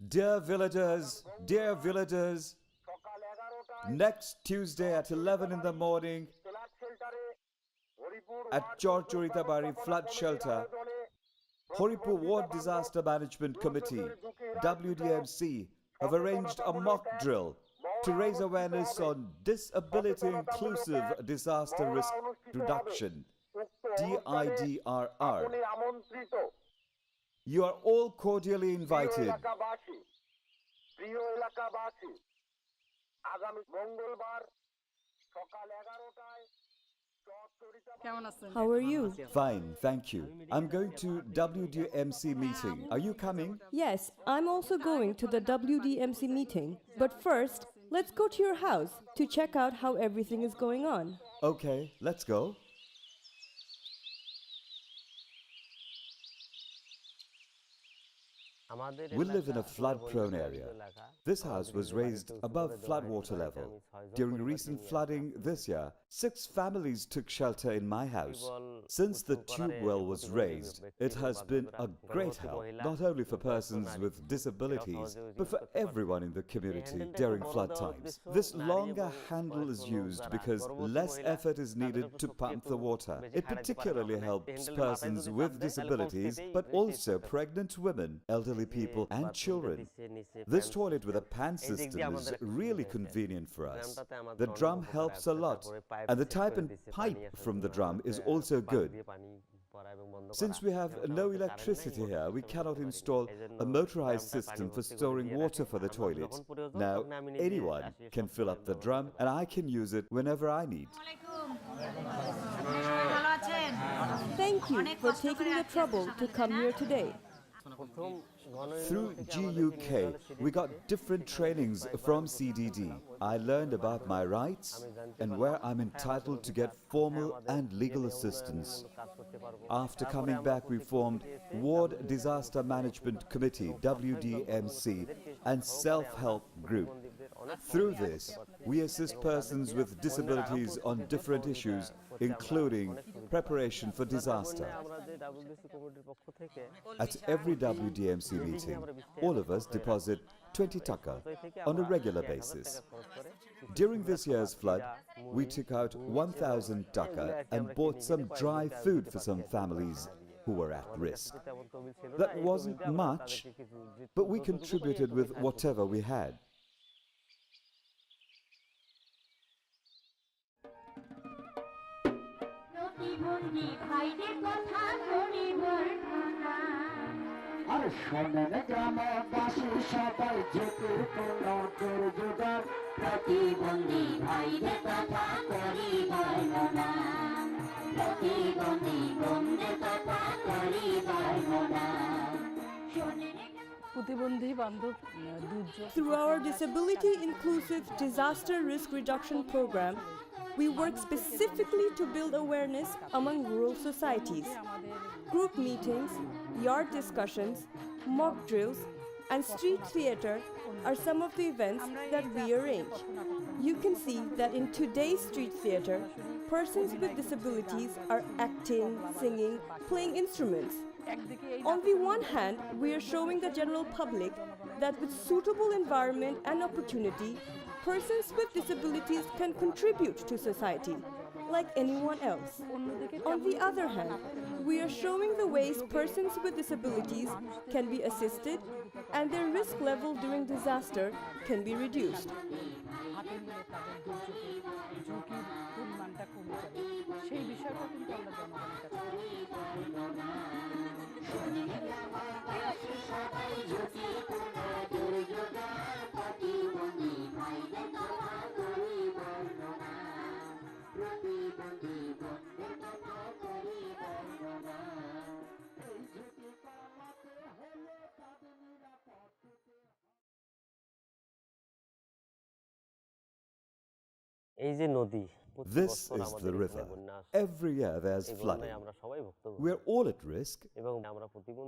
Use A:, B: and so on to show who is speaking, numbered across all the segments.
A: Dear villagers, next Tuesday at 11 in the morning at Chorchoritabari Flood Shelter, Horipur Ward Disaster Management Committee, WDMC, have arranged a mock drill to raise awareness on disability inclusive disaster risk reduction, DIDRR. You are all cordially invited.
B: How are you?
A: Fine, thank you. I'm going to WDMC meeting. Are you coming?
B: Yes, I'm also going to the WDMC meeting. But first, let's go to your house to check out how everything is going on.
A: Okay, let's go. We live in a flood-prone area. This house was raised above floodwater level. During recent flooding this year, 6 families took shelter in my house. Since the tube well was raised, it has been a great help, not only for persons with disabilities, but for everyone in the community during flood times. This longer handle is used because less effort is needed to pump the water. It particularly helps persons with disabilities, but also pregnant women, elderly people and children. This toilet with a pan system is really convenient for us. The drum helps a lot, and the type and pipe from the drum is also good. Since we have no electricity here, we cannot install a motorized system for storing water for the toilet. Now, anyone can fill up the drum and I can use it whenever I need.
B: Thank you for taking the trouble to come here today.
A: Through GUK, we got different trainings from CDD. I learned about my rights and where I'm entitled to get formal and legal assistance. After coming back, we formed Ward Disaster Management Committee, WDMC, and Self-Help Group. Through this, we assist persons with disabilities on different issues, including preparation for disaster. At every WDMC meeting, all of us deposit 20 taka on a regular basis. During this year's flood, we took out 1,000 taka and bought some dry food for some families who were at risk. That wasn't much, but we contributed with whatever we had.
C: আর শোনেন গ্রামবাসী সবাই ঝুঁকিপূর্ণ দুর্যোগের প্রতিবন্ধী ভাইদের কথা করি বর্ণনা প্রতিবন্ধী বোনদের কথা করি বর্ণনা
B: Through our Disability Inclusive Disaster Risk Reduction Program, we work specifically to build awareness among rural societies. Group meetings, yard discussions, mock drills, and street theater are some of the events that we arrange. You can see that in today's street theater, persons with disabilities are acting, singing, playing instruments. On the one hand, we are showing the general public that with suitable environment and opportunity, persons with disabilities can contribute to society, like anyone else. On the other hand, we are showing the ways persons with disabilities can be assisted and their risk level during disaster can be reduced.
A: This is the river. Every year there's flooding. We're all at risk,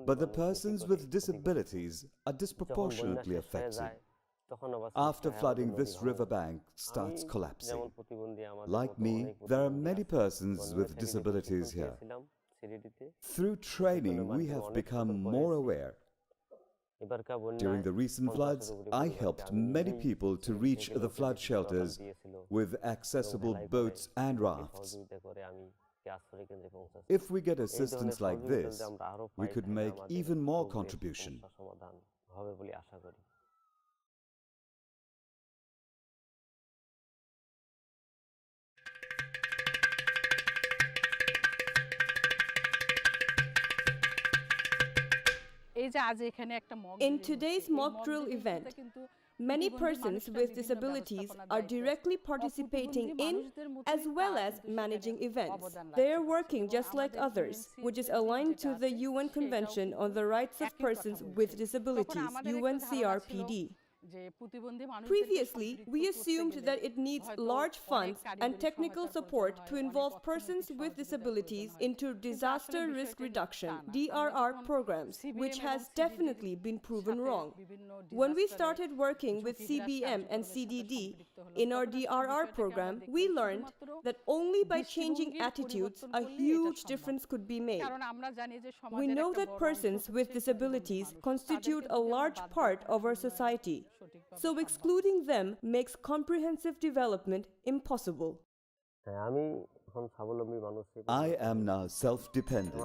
A: but the persons with disabilities are disproportionately affected. After flooding, this riverbank starts collapsing. Like me, there are many persons with disabilities here. Through training, we have become more aware. During the recent floods, I helped many people to reach the flood shelters with accessible boats and rafts. If we get assistance like this, we could make even more contribution.
B: In today's mock drill event, many persons with disabilities are directly participating in as well as managing events. They are working just like others, which is aligned to the UN Convention on the Rights of Persons with Disabilities, UNCRPD. Previously, we assumed that it needs large funds and technical support to involve persons with disabilities into disaster risk reduction (DRR) programs, which has definitely been proven wrong. When we started working with CBM and CDD in our DRR program, we learned that only by changing attitudes, a huge difference could be made. We know that persons with disabilities constitute a large part of our society, so excluding them makes comprehensive development impossible.
A: I am now self-dependent.